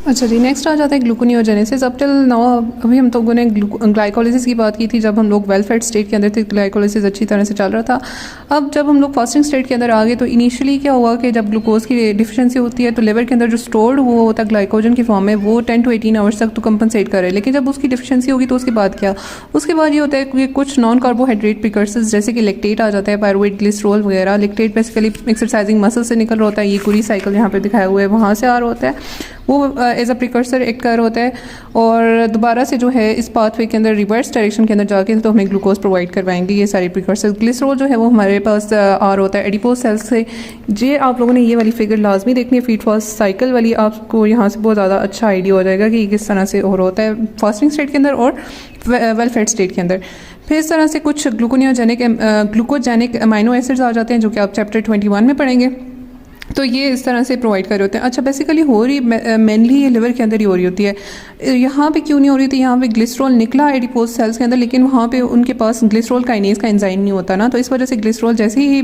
अच्छा जी, नेक्स्ट आ जाता है ग्लूकोनियोजेनेसिस। अब टिल नाउ अभी हम लोगों ने ग्लाइकोलिसिस की बात की थी जब हम लोग वेल फेड स्टेट के अंदर थे, ग्लाइकोलिसिस अच्छी तरह से चल रहा था। अब जब हम लोग फास्टिंग स्टेट के अंदर आ गए तो इनिशियली क्या हुआ कि जब ग्लूकोज की डिफिशिएंसी होती है तो लिवर के अंदर जो स्टोर्ड हुआ होता है ग्लाइकोजन की फॉर्म में वो 10 to 18 आवर्स तक तो कंपनसेट करे, लेकिन जब उसकी डिफिशिएंसी होगी तो उसके बाद क्या, उसके बाद ये होता है कि कुछ नॉन कार्बोहाइड्रेट प्रिकर्सर्स जैसे कि लेक्टेट आ जाता है, पायरुवेट, ग्लिसरॉल वगैरह। लेक्टेट बेसिकली एक्सरसाइजिंग मसल से निकल रहा होता है, ये पूरी साइकिल यहाँ पे दिखाया हुआ है वहाँ से आ रहा होता है, वो एज अ प्रिकर्सर एक्ट कर होता है और दोबारा से जो है इस पाथवे के अंदर रिवर्स डायरेक्शन के अंदर जाके तो हमें ग्लूकोज प्रोवाइड करवाएंगे ये सारे प्रिकर्सर। ग्लिसरॉल जो है वो हमारे पास आ रहा होता है एडिपोज सेल्स से। ये आप लोगों ने ये वाली फिगर लाजमी देखनी है, फीड फास्ट साइकिल वाली, आपको यहाँ से बहुत ज़्यादा अच्छा आइडिया हो जाएगा कि किस तरह से और होता है फास्टिंग स्टेट के अंदर और वेल फेड स्टेट के अंदर। फिर इस तरह से कुछ ग्लूकोजेनिक अमाइनो एसिड्स आ जाते हैं जो कि आप चैप्टर 21 में पढ़ेंगे, तो ये इस तरह से प्रोवाइड कर रहे होते हैं। अच्छा, बेसिकली हो रही मेनली ये लिवर के अंदर ही हो रही होती है। यहाँ पे क्यों नहीं हो रही थी, यहाँ पे ग्लिसरॉल निकला एडिपोज सेल्स के अंदर, लेकिन वहाँ पे उनके पास ग्लिसरॉल काइनेज का एंजाइम नहीं होता ना, तो इस वजह से ग्लिसरॉल जैसे ही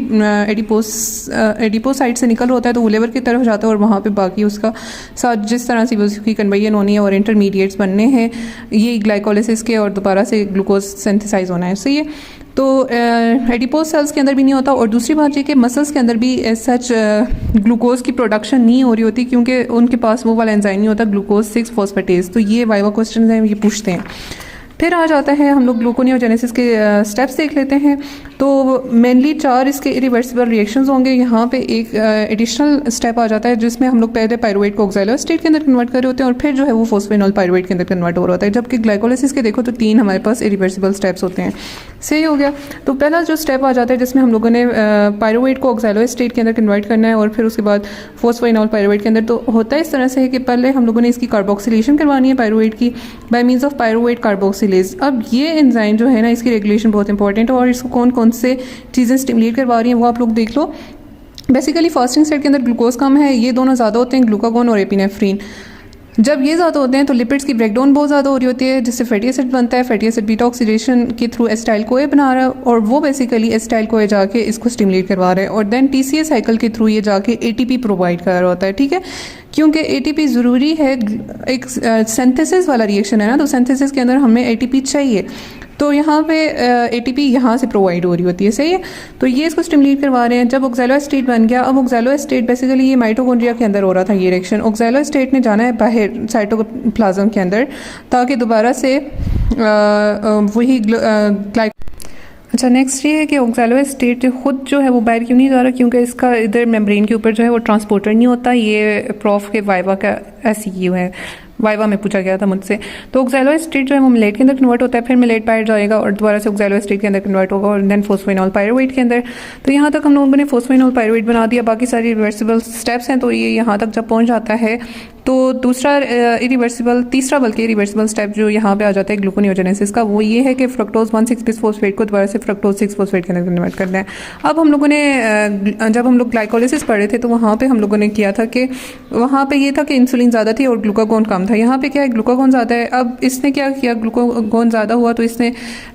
एडिपोज साइड से निकल होता है तो वो लिवर की तरफ जाता है और वहाँ पे बाकी उसका साथ जिस तरह से उसकी कन्वर्जन होनी है और इंटरमीडिएट्स बनने हैं ये ग्लाइकोलिसिस के और दोबारा से ग्लूकोज सिंथेसाइज होना है, सही है। तो एडिपोज सेल्स के अंदर भी नहीं होता और दूसरी बात ये कि मसल्स के अंदर भी एज सच ग्लूकोज की प्रोडक्शन नहीं हो रही होती क्योंकि उनके पास वो वाला एंजाइम नहीं होता ग्लूकोज 6 फॉस्फेटेज। तो ये वाइवा क्वेश्चन हैं, ये पूछते हैं। फिर आ जाता है हम लोग ग्लूकोनियोजेनेसिस के स्टेप्स देख लेते हैं। तो मेनली 4 इसके इरिवर्सिबल रिएक्शंस होंगे। यहाँ पे एक एडिशनल स्टेप आ जाता है जिसमें हम लोग पहले पायरुवेट को ऑक्सैलो स्टेट के अंदर कन्वर्ट कर रहे होते हैं और फिर जो है वो फोस्फेनॉल पायरुवेट के अंदर कन्वर्ट हो रहा होता है, जबकि ग्लाइकोलिसिस के देखो तो 3 हमारे पास इरिवर्सिबल स्टेप्स होते हैं, सही हो गया। तो पहला जो स्टेप आ जाता है जिसमें हम लोगों ने पायरुवेट को ऑक्सैलो स्टेट के अंदर कन्वर्ट करना है और फिर उसके बाद फोस्फेनॉल पायरुवेट के अंदर। तो होता है इस तरह से है कि पहले हम लोगों ने इसकी कार्बोक्सिलेशन करवानी है पायरुवेट की bye means of pyruvate carboxylase. अब ये एंजाइम जो है ना इसकी रेगुलेशन बहुत इंपॉर्टेंट है और इसको कौन कौन से चीज़ें स्टिमुलेट करवा रही हैं वो आप लोग देख लो। बेसिकली फास्टिंग स्टेट के अंदर ग्लूकोज कम है, ये दोनों ज़्यादा होते हैं ग्लूकागोन और एपिनेफ्रीन। जब ये ज़्यादा होते हैं तो लिपिड्स की ब्रेकडाउन बहुत ज़्यादा हो रही होती है जिससे फैटी एसिड बनता है। फैटी एसिड बीटा ऑक्सीडेशन के थ्रू एसिटाइल कोए बना रहा है और वो बेसिकली एसिटाइल कोए जाके इसको स्टिमुलेट करवा रहे हैं और देन टीसीए साइकिल के थ्रू ये जाके एटीपी प्रोवाइड कर रहा होता है, ठीक है। क्योंकि एटीपी ज़रूरी है, एक सिंथेसिस वाला रिएक्शन है ना, तो सिंथेसिस के अंदर हमें एटीपी चाहिए, तो यहाँ पे एटीपी यहाँ से प्रोवाइड हो रही होती है, सही है। तो ये इसको स्टिमुलेट करवा रहे हैं। जब ऑक्सैलो स्टेट बन गया, अब ऑक्सैलो स्टेट बेसिकली ये माइटोकॉन्ड्रिया के अंदर हो रहा था ये रिएक्शन, ऑक्सैलो स्टेट ने जाना है बाहर साइटोप्लाज्म के अंदर ताकि दोबारा से वही अच्छा, नेक्स्ट ये है कि ऑक्सैलो स्टेट खुद जो है वो बाहर क्यों नहीं जा रहा, क्योंकि इसका इधर मेम्ब्रेन के ऊपर जो है वो ट्रांसपोर्टर नहीं होता। ये प्रोफ के वाइवा का SEQ है, वाइवा में पूछा गया था मुझसे। तो ऑक्सैलो स्टेट जो है वो मिलेट के अंदर कन्वर्ट होता है, फिर मिलेट बाहर जाएगा और दोबारा से ऑक्सैलो स्टेट के अंदर कन्वर्ट होगा और देन फोस्फेनॉल पायरुवेट के अंदर। तो यहाँ तक हम लोगों ने फोस्फेनॉल पायरुवेट बना दिया, बाकी सारी रिवर्सिबल स्टेप्स हैं। तो ये यहाँ तक जब पहुँच जाता है तो तीसरा बल्कि इरिवर्सिबल स्टेप जो यहाँ पे आ जाता है ग्लूकोनियोजेनेसिस का, वो ये है कि फ्रक्टोज 1,6-बिसफॉस्फेट को दोबारा से फ्रक्टोज 6-फॉस्फेट के अंदर कन्वर्ट करना है। अब हम लोगों ने जब हम लोग ग्लाइकोलिसिस पढ़े थे तो वहाँ पे हम लोगों ने किया था कि वहाँ पे ये था कि इंसुलिन ज़्यादा थी और ग्लूकागोन कम था। यहाँ पे क्या है, ग्लूकागोन ज़्यादा है। अब इसने क्या किया, ग्लूकागोन ज़्यादा हुआ तो इसने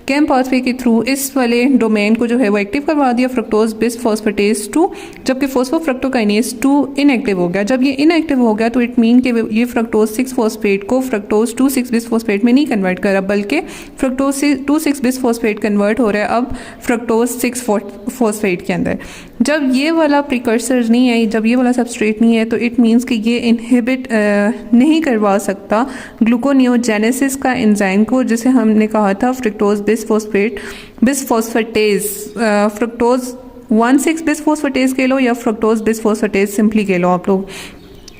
कैम पाथवे के थ्रू इस वाले डोमेन को जो है वो एक्टिव करवा दिया, फ्रक्टोज बिसफॉस्फेटेज 2, जबकि फोस्फोफ्रक्टोकाइनेज 2 इनएक्टिव हो गया। जब ये इनएक्टिव हो गया तो इट मीन कि ये फ्रक्टोज 6-फॉस्फेट को फ्रक्टोज 2,6-बिसफॉस्फेट में नहीं कन्वर्ट कर रहा, बल्कि फ्रक्टोज 2,6-बिसफॉस्फेट कन्वर्ट हो रहा है अब फ्रक्टोज 6-फॉस्फेट के अंदर। जब ये वाला प्रिकर्सर नहीं है, जब ये वाला सबस्ट्रेट नहीं है, तो इट मीन्स कि ये इनहिबिट नहीं करवा सकता ग्लूकोनियोजेनेसिस का एंजाइम को, जिसे हमने कहा था फ्रक्टोज बिसफॉस्फेटेज। फ्रक्टोज 1,6-बिसफॉस्फेटेज के लो या फ्रक्टोज बिसफॉस्फेटेज सिंपली के लो आप लोग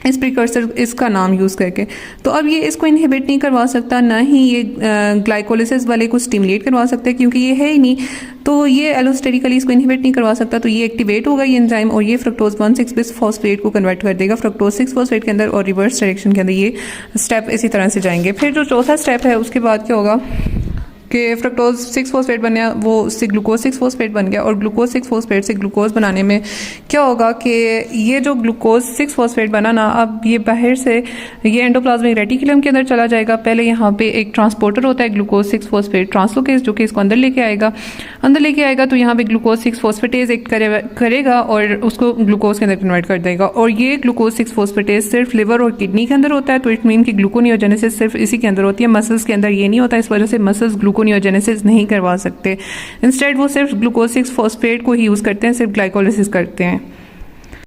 इस प्रिकर्सर इसका नाम यूज़ करके। तो अब ये इसको इनहिबिट नहीं करवा सकता, ना ही ये ग्लाइकोलिसिस वाले को स्टिमुलेट करवा सकता है क्योंकि ये है ही नहीं। तो ये एलोस्टेरिकली इसको इनहिबिट नहीं करवा सकता, तो ये एक्टिवेट होगा ये एंजाइम और ये फ्रक्टोज 1,6-बिसफॉस्फेट को कन्वर्ट कर देगा फ्रक्टोज 6-फॉस्फेट के अंदर और रिवर्स डायरेक्शन के अंदर ये स्टेप इसी तरह से जाएंगे। फिर जो चौथा स्टेप है उसके बाद क्या होगा, कि फ्रक्टोज 6-फॉस्फेट बन गया, वो उससे ग्लूकोज 6-फॉस्फेट बन गया, और ग्लूकोज 6-फॉस्फेट से ग्लूकोज बनाने में क्या होगा कि ये जो ग्लूकोज 6-फॉस्फेट बना ना, अब ये बाहर से ये एंडोप्लाज्मिक रेटिकुलम के अंदर चला जाएगा। पहले यहाँ पे एक ट्रांसपोर्टर होता है ग्लूकोज 6-फॉस्फेट ट्रांसलोकेज, जो कि इसको अंदर लेके आएगा। तो यहाँ पे ग्लूकोज 6-फॉस्फेटेज एक्ट करेगा और उसको ग्लूकोज के अंदर कन्वर्ट कर देगा। और ये ग्लूकोज 6-फॉस्फेटेज सिर्फ लिवर और किडनी के अंदर होता है, तो इट मीन कि ग्लूकोनियोजेनेसिस सिर्फ इसी के अंदर होती है, मसल्स के अंदर ये नहीं होता। इस वजह से मसल्स ग्लूकोनियोजेनेसिस नहीं करवा सकते। इंस्टेड वो सिर्फ ग्लूकोज 6-फॉस्फेट को ही यूज़ करते हैं, सिर्फ ग्लाइकोलिसिस करते हैं।